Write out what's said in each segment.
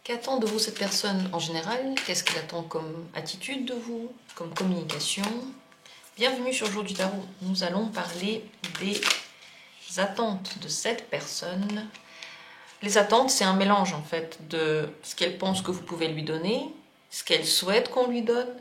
Qu'attend de vous cette personne en général? Qu'est-ce qu'elle attend comme attitude de vous, comme communication? Bienvenue sur Jour du Tarot. Nous allons parler des attentes de cette personne. Les attentes, c'est un mélange en fait de ce qu'elle pense que vous pouvez lui donner, ce qu'elle souhaite qu'on lui donne,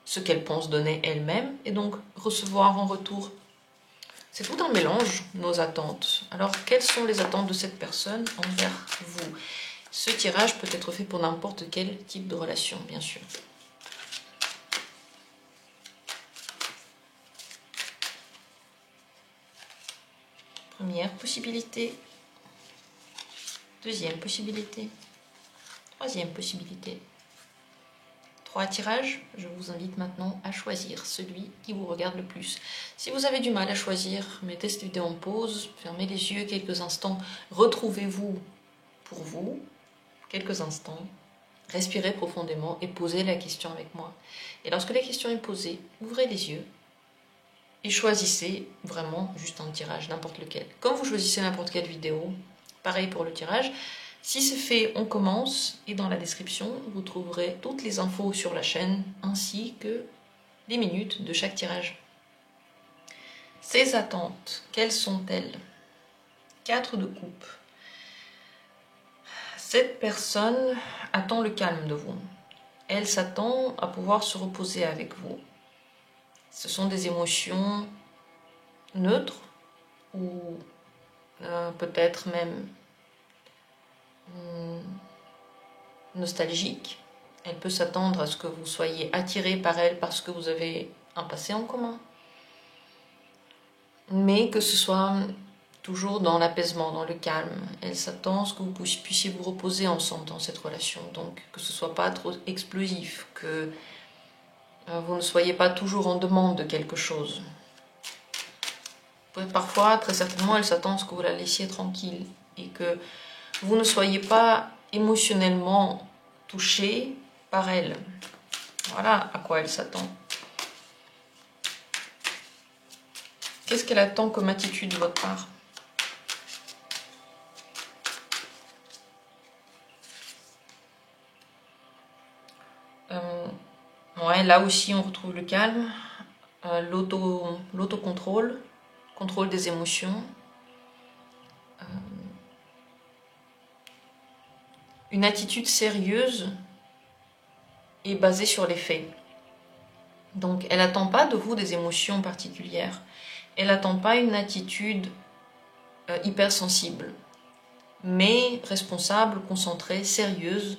ce qu'elle pense donner elle-même, et donc recevoir en retour. C'est tout un mélange, nos attentes. Alors, quelles sont les attentes de cette personne envers vous? Ce tirage peut être fait pour n'importe quel type de relation, bien sûr. Première possibilité. Deuxième possibilité. Troisième possibilité. 3 tirages. Je vous invite maintenant à choisir celui qui vous regarde le plus. Si vous avez du mal à choisir, mettez cette vidéo en pause, fermez les yeux quelques instants, retrouvez-vous pour vous, quelques instants, respirez profondément et posez la question avec moi. Et lorsque la question est posée, ouvrez les yeux et choisissez vraiment juste un tirage, n'importe lequel. Comme vous choisissez n'importe quelle vidéo, pareil pour le tirage. Si c'est fait, on commence et dans la description, vous trouverez toutes les infos sur la chaîne ainsi que les minutes de chaque tirage. Ces attentes, quelles sont-elles? 4 de coupe. Cette personne attend le calme de vous. Elle s'attend à pouvoir se reposer avec vous. Ce sont des émotions neutres ou peut-être même nostalgiques. Elle peut s'attendre à ce que vous soyez attiré par elle parce que vous avez un passé en commun. Mais que ce soit toujours dans l'apaisement, dans le calme. Elle s'attend à ce que vous puissiez vous reposer ensemble dans cette relation. Donc que ce ne soit pas trop explosif, que vous ne soyez pas toujours en demande de quelque chose. Parfois, très certainement, elle s'attend à ce que vous la laissiez tranquille et que vous ne soyez pas émotionnellement touché par elle. Voilà à quoi elle s'attend. Qu'est-ce qu'elle attend comme attitude de votre part? Ouais, là aussi, on retrouve le calme, l'autocontrôle, contrôle des émotions, une attitude sérieuse et basée sur les faits. Donc, elle n'attend pas de vous des émotions particulières. Elle n'attend pas une attitude hypersensible, mais responsable, concentrée, sérieuse.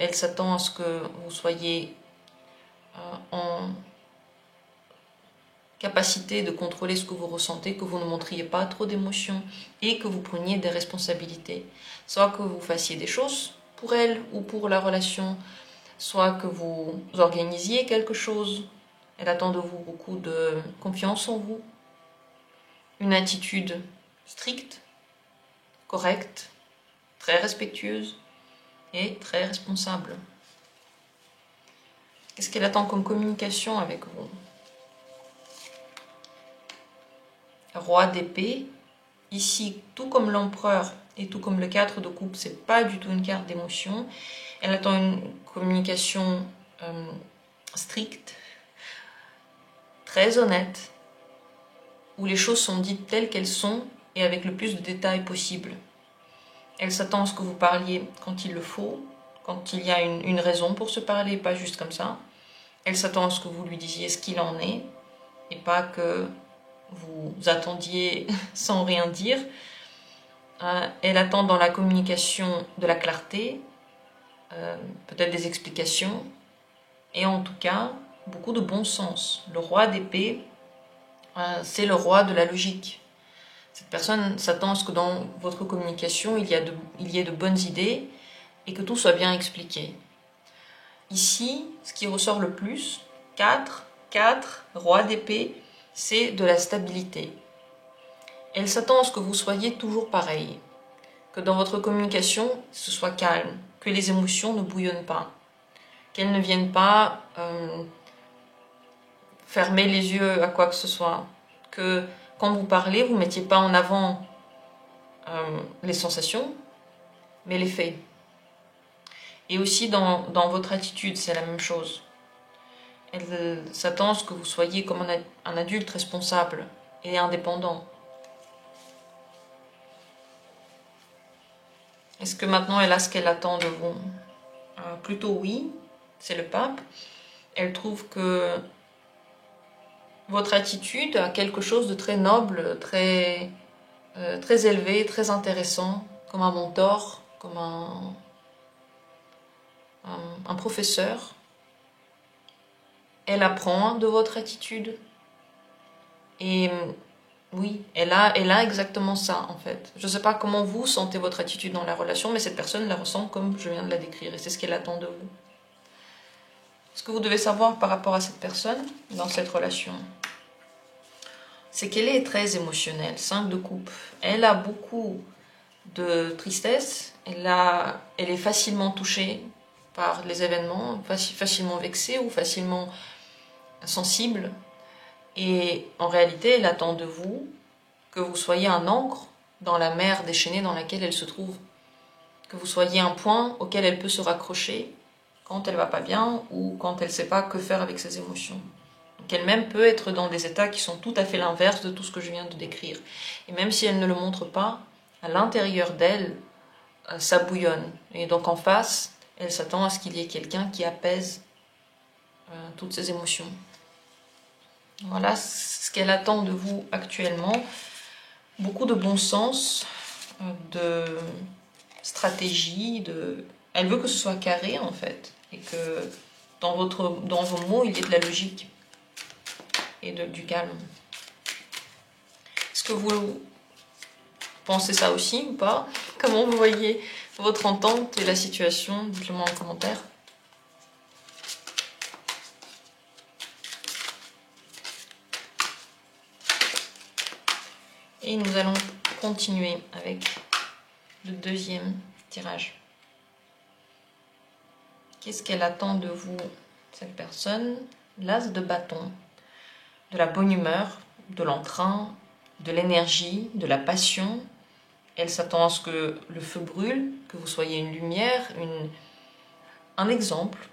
Elle s'attend à ce que vous soyez en capacité de contrôler ce que vous ressentez, que vous ne montriez pas trop d'émotions et que vous preniez des responsabilités. Soit que vous fassiez des choses pour elle ou pour la relation, soit que vous organisiez quelque chose. Elle attend de vous beaucoup de confiance en vous, une attitude stricte, correcte, très respectueuse et très responsable. Qu'est-ce qu'elle attend comme communication avec vous? Roi d'épée. Ici, tout comme l'empereur et tout comme le 4 de coupe, c'est pas du tout une carte d'émotion. Elle attend une communication stricte, très honnête, où les choses sont dites telles qu'elles sont et avec le plus de détails possible. Elle s'attend à ce que vous parliez quand il le faut, quand il y a une raison pour se parler, pas juste comme ça. Elle s'attend à ce que vous lui disiez ce qu'il en est et pas que vous attendiez sans rien dire. Elle attend dans la communication de la clarté, peut-être des explications, et en tout cas, beaucoup de bon sens. Le roi d'épée, c'est le roi de la logique. Cette personne s'attend à ce que dans votre communication, il y ait de bonnes idées et que tout soit bien expliqué. Ici, ce qui ressort le plus, 4, roi d'épée, c'est de la stabilité. Elle s'attend à ce que vous soyez toujours pareil, que dans votre communication, ce soit calme, que les émotions ne bouillonnent pas, qu'elles ne viennent pas fermer les yeux à quoi que ce soit, que quand vous parlez, vous ne mettiez pas en avant les sensations, mais les faits. Et aussi dans votre attitude, c'est la même chose. Elle s'attend à ce que vous soyez comme un adulte responsable et indépendant. Est-ce que maintenant elle a ce qu'elle attend de vous? Plutôt oui, c'est le pape. Elle trouve que votre attitude a quelque chose de très noble, très élevé, très intéressant, comme un mentor, comme un professeur. Elle apprend de votre attitude. Et oui, elle a exactement ça en fait. Je ne sais pas comment vous sentez votre attitude dans la relation, mais cette personne la ressent comme je viens de la décrire, et c'est ce qu'elle attend de vous. Ce que vous devez savoir par rapport à cette personne, dans cette relation, c'est qu'elle est très émotionnelle, 5 de coupe. Elle a beaucoup de tristesse, elle est facilement touchée par les événements, facilement vexée ou facilement sensible. Et en réalité, elle attend de vous que vous soyez un ancre dans la mer déchaînée dans laquelle elle se trouve. Que vous soyez un point auquel elle peut se raccrocher quand elle va pas bien ou quand elle ne sait pas que faire avec ses émotions. Donc elle-même peut être dans des états qui sont tout à fait l'inverse de tout ce que je viens de décrire. Et même si elle ne le montre pas, à l'intérieur d'elle, ça bouillonne. Et donc en face, elle s'attend à ce qu'il y ait quelqu'un qui apaise toutes ses émotions. Voilà ce qu'elle attend de vous actuellement. Beaucoup de bon sens, de stratégie, elle veut que ce soit carré en fait, et que dans vos mots, il y ait de la logique et du calme. Est-ce que vous pensez ça aussi ou pas? Comment vous voyez votre entente et la situation? Dites-le moi en commentaire. Et nous allons continuer avec le deuxième tirage. Qu'est-ce qu'elle attend de vous, cette personne? L'as de bâton, de la bonne humeur, de l'entrain, de l'énergie, de la passion. Elle s'attend à ce que le feu brûle, que vous soyez une lumière, un exemple,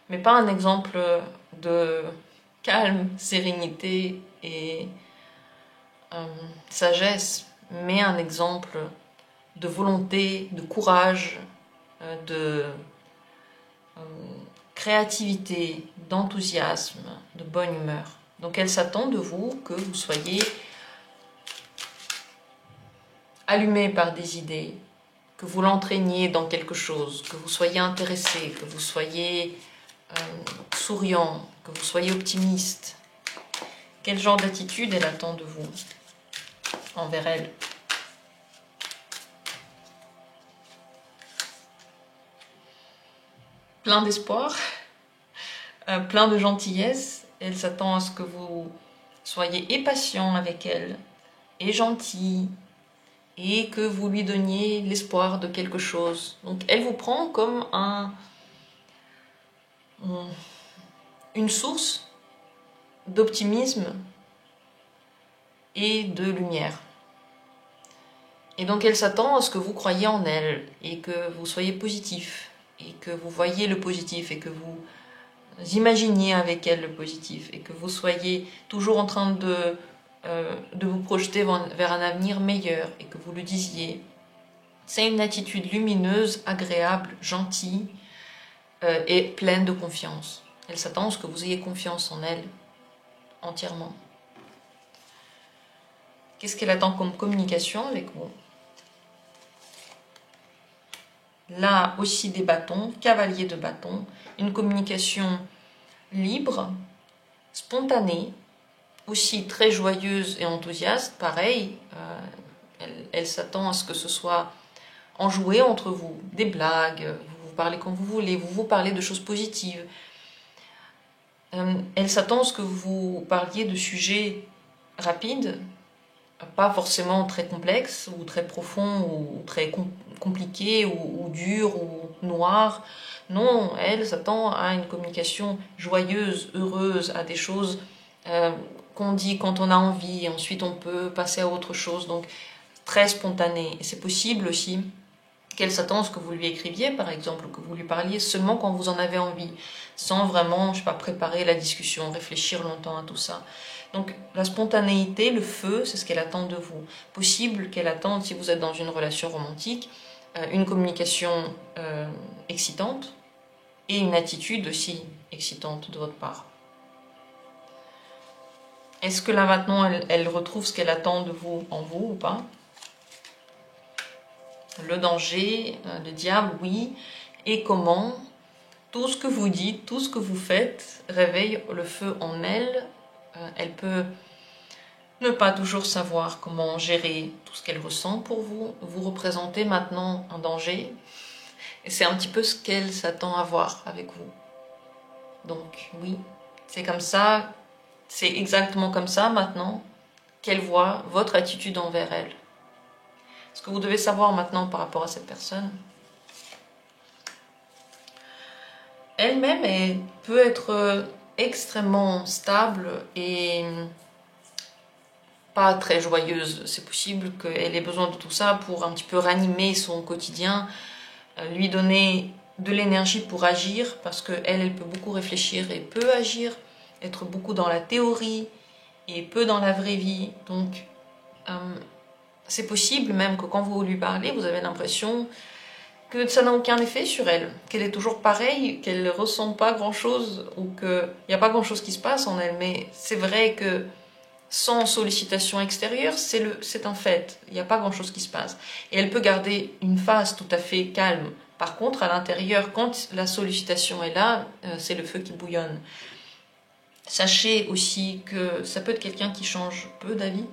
mais pas un exemple de calme, sérénité et sagesse, mais un exemple de volonté, de courage, de créativité, d'enthousiasme, de bonne humeur. Donc elle s'attend de vous que vous soyez allumé par des idées, que vous l'entraîniez dans quelque chose, que vous soyez intéressé, que vous soyez souriant, que vous soyez optimiste. Quel genre d'attitude elle attend de vous envers elle? Plein d'espoir, plein de gentillesse. Elle s'attend à ce que vous soyez et patient avec elle, et gentil, et que vous lui donniez l'espoir de quelque chose. Donc elle vous prend comme une source d'optimisme et de lumière. Et donc elle s'attend à ce que vous croyiez en elle, et que vous soyez positif, et que vous voyez le positif, et que vous imaginiez avec elle le positif, et que vous soyez toujours en train de vous projeter vers un avenir meilleur, et que vous le disiez. C'est une attitude lumineuse, agréable, gentille et pleine de confiance. Elle s'attend à ce que vous ayez confiance en elle entièrement. Qu'est-ce qu'elle attend comme communication avec vous? Là aussi des bâtons, cavalier de bâtons, une communication libre, spontanée, aussi très joyeuse et enthousiaste, pareil, elle s'attend à ce que ce soit enjoué entre vous, des blagues, vous vous parlez quand vous voulez, vous parlez de choses positives. Elle s'attend à ce que vous parliez de sujets rapides, pas forcément très complexes ou très profonds ou très compliqués ou durs ou noirs. Non, elle s'attend à une communication joyeuse, heureuse, à des choses qu'on dit quand on a envie et ensuite on peut passer à autre chose. Donc très spontané. Et c'est possible aussi qu'elle s'attend à ce que vous lui écriviez, par exemple, ou que vous lui parliez seulement quand vous en avez envie, sans vraiment, je sais pas, préparer la discussion, réfléchir longtemps à tout ça. Donc la spontanéité, le feu, c'est ce qu'elle attend de vous. Possible qu'elle attende, si vous êtes dans une relation romantique, une communication excitante et une attitude aussi excitante de votre part. Est-ce que là maintenant elle retrouve ce qu'elle attend de vous en vous ou pas? Le danger, le diable, oui. Et comment? Tout ce que vous dites, tout ce que vous faites réveille le feu en elle. Elle peut ne pas toujours savoir comment gérer tout ce qu'elle ressent pour vous. Vous représentez maintenant un danger. Et c'est un petit peu ce qu'elle s'attend à voir avec vous. Donc oui, c'est comme ça, c'est exactement comme ça maintenant qu'elle voit votre attitude envers elle. Ce que vous devez savoir maintenant par rapport à cette personne, elle-même peut être extrêmement stable et pas très joyeuse. C'est possible qu'elle ait besoin de tout ça pour un petit peu ranimer son quotidien, lui donner de l'énergie pour agir, parce qu'elle peut beaucoup réfléchir et peut agir, être beaucoup dans la théorie et peu dans la vraie vie. Donc, c'est possible même que quand vous lui parlez, vous avez l'impression que ça n'a aucun effet sur elle, qu'elle est toujours pareille, qu'elle ne ressent pas grand-chose ou qu'il n'y a pas grand-chose qui se passe en elle. Mais c'est vrai que sans sollicitation extérieure, c'est un fait. Il n'y a pas grand-chose qui se passe. Et elle peut garder une phase tout à fait calme. Par contre, à l'intérieur, quand la sollicitation est là, c'est le feu qui bouillonne. Sachez aussi que ça peut être quelqu'un qui change peu d'avis,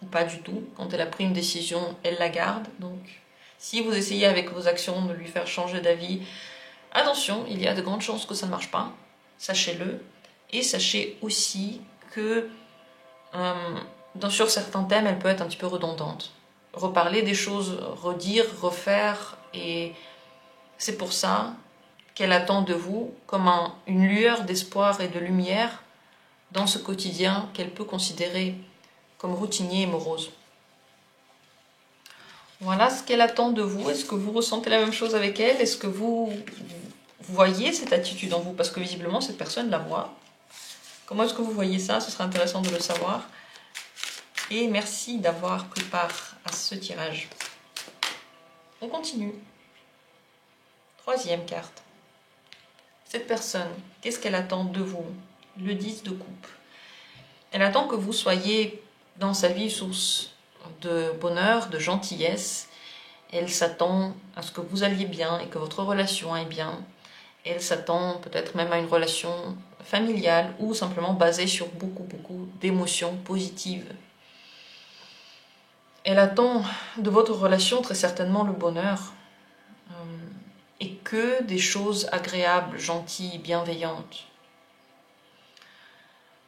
ou pas du tout. Quand elle a pris une décision, elle la garde. Donc, si vous essayez avec vos actions de lui faire changer d'avis, attention, il y a de grandes chances que ça ne marche pas. Sachez-le. Et sachez aussi que sur certains thèmes, elle peut être un petit peu redondante. Reparler des choses, redire, refaire, et c'est pour ça qu'elle attend de vous comme une lueur d'espoir et de lumière dans ce quotidien qu'elle peut considérer comme routinier et morose. Voilà ce qu'elle attend de vous. Est-ce que vous ressentez la même chose avec elle? Est-ce que vous voyez cette attitude en vous? Parce que visiblement, cette personne la voit. Comment est-ce que vous voyez ça? Ce serait intéressant de le savoir. Et merci d'avoir pris part à ce tirage. On continue. Troisième carte. Cette personne, qu'est-ce qu'elle attend de vous? Le 10 de coupe. Elle attend que vous soyez dans sa vie source de bonheur, de gentillesse. Elle s'attend à ce que vous alliez bien et que votre relation aille bien. Elle s'attend peut-être même à une relation familiale ou simplement basée sur beaucoup d'émotions positives. Elle attend de votre relation très certainement le bonheur et que des choses agréables, gentilles, bienveillantes.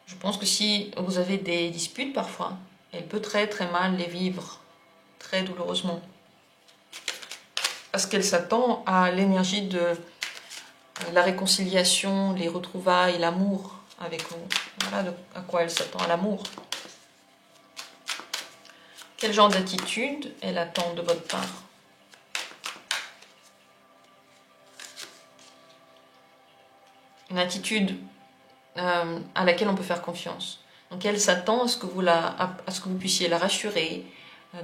Je pense que si vous avez des disputes parfois, elle peut très mal les vivre, très douloureusement. Parce qu'elle s'attend à l'énergie de la réconciliation, les retrouvailles, l'amour avec vous. Voilà à quoi elle s'attend, à l'amour. Quel genre d'attitude elle attend de votre part? Une attitude à laquelle on peut faire confiance. Donc elle s'attend à ce que vous puissiez la rassurer,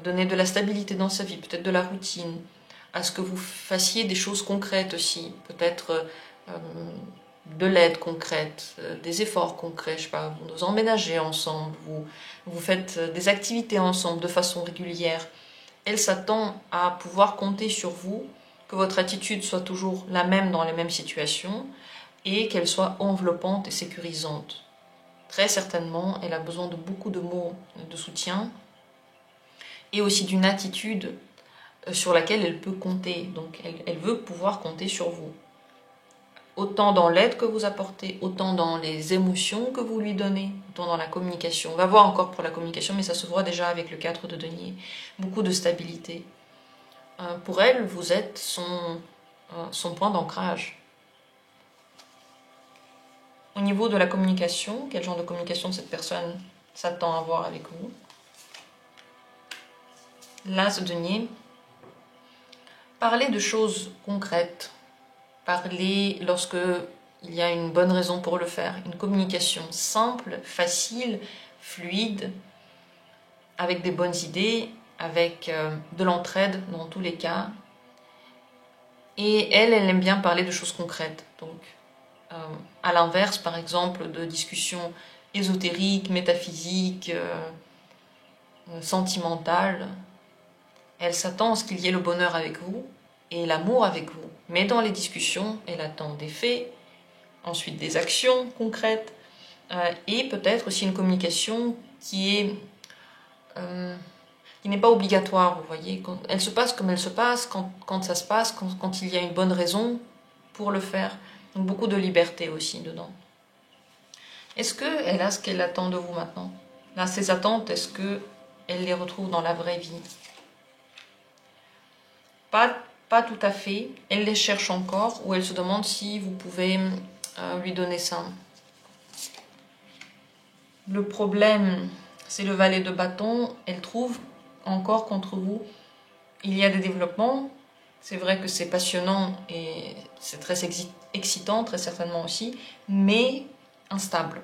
donner de la stabilité dans sa vie, peut-être de la routine, à ce que vous fassiez des choses concrètes aussi, peut-être de l'aide concrète, des efforts concrets, je sais pas, vous emménagez ensemble, vous faites des activités ensemble de façon régulière. Elle s'attend à pouvoir compter sur vous, que votre attitude soit toujours la même dans les mêmes situations et qu'elle soit enveloppante et sécurisante. Très certainement, elle a besoin de beaucoup de mots de soutien et aussi d'une attitude sur laquelle elle peut compter. Donc elle veut pouvoir compter sur vous. Autant dans l'aide que vous apportez, autant dans les émotions que vous lui donnez, autant dans la communication. On va voir encore pour la communication, mais ça se voit déjà avec le 4 de denier. Beaucoup de stabilité. Pour elle, vous êtes son point d'ancrage. Au niveau de la communication, quel genre de communication cette personne s'attend à avoir avec vous? L'As de denier. Parler de choses concrètes, parler lorsque il y a une bonne raison pour le faire, une communication simple, facile, fluide, avec des bonnes idées, avec de l'entraide dans tous les cas. Et elle aime bien parler de choses concrètes. Donc, à l'inverse, par exemple, de discussions ésotériques, métaphysiques, sentimentales, elle s'attend à ce qu'il y ait le bonheur avec vous et l'amour avec vous. Mais dans les discussions, elle attend des faits, ensuite des actions concrètes, et peut-être aussi une communication qui n'est pas obligatoire, vous voyez. Elle se passe comme elle se passe, quand ça se passe, quand il y a une bonne raison pour le faire. Donc beaucoup de liberté aussi dedans. Est-ce qu'elle a ce qu'elle attend de vous maintenant? Là, ses attentes, est-ce qu'elle les retrouve dans la vraie vie? Pas tout à fait. Elle les cherche encore, ou elle se demande si vous pouvez lui donner ça. Le problème, c'est le valet de bâton. Elle trouve encore contre vous. Il y a des développements. C'est vrai que c'est passionnant et c'est très excitant, très certainement aussi, mais instable.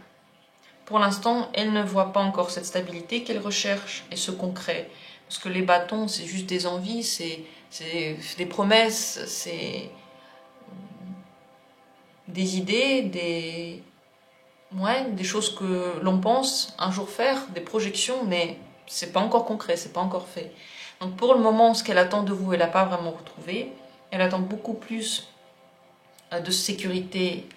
Pour l'instant, elle ne voit pas encore cette stabilité qu'elle recherche et ce concret. Parce que les bâtons, c'est juste des envies, c'est des promesses, c'est des idées, des choses que l'on pense un jour faire, des projections, mais c'est pas encore concret, c'est pas encore fait. Donc pour le moment, ce qu'elle attend de vous, elle n'a pas vraiment retrouvé. Elle attend beaucoup plus de sécurité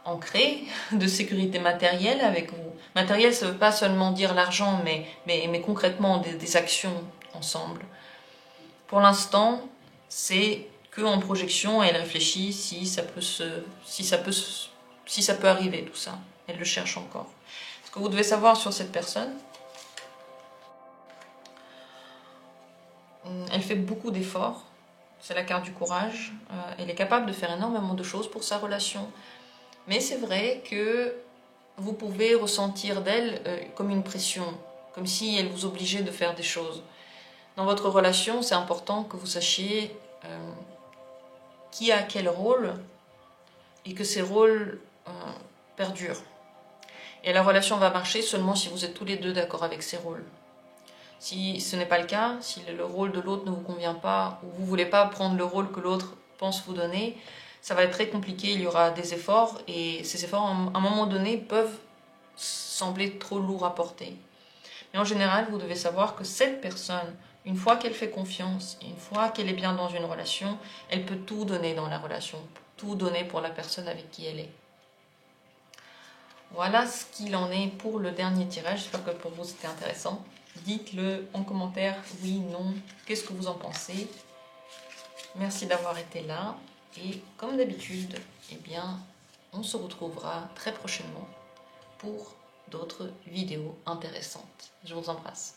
ancrée, de sécurité matérielle avec vous. Matériel, ça ne veut pas seulement dire l'argent, mais concrètement des actions ensemble. Pour l'instant, c'est que en projection, elle réfléchit si ça peut arriver tout ça. Elle le cherche encore. Ce que vous devez savoir sur cette personne, elle fait beaucoup d'efforts. C'est la carte du courage. Elle est capable de faire énormément de choses pour sa relation. Mais c'est vrai que vous pouvez ressentir d'elle comme une pression, comme si elle vous obligeait de faire des choses. Dans votre relation, c'est important que vous sachiez qui a quel rôle et que ces rôles perdurent. Et la relation va marcher seulement si vous êtes tous les deux d'accord avec ces rôles. Si ce n'est pas le cas, si le rôle de l'autre ne vous convient pas, ou vous ne voulez pas prendre le rôle que l'autre pense vous donner, ça va être très compliqué, il y aura des efforts, et ces efforts, à un moment donné, peuvent sembler trop lourds à porter. Mais en général, vous devez savoir que cette personne, une fois qu'elle fait confiance, une fois qu'elle est bien dans une relation, elle peut tout donner dans la relation, tout donner pour la personne avec qui elle est. Voilà ce qu'il en est pour le dernier tirage, j'espère que pour vous c'était intéressant. Dites-le en commentaire, oui, non, qu'est-ce que vous en pensez. Merci d'avoir été là et comme d'habitude, eh bien, on se retrouvera très prochainement pour d'autres vidéos intéressantes. Je vous embrasse.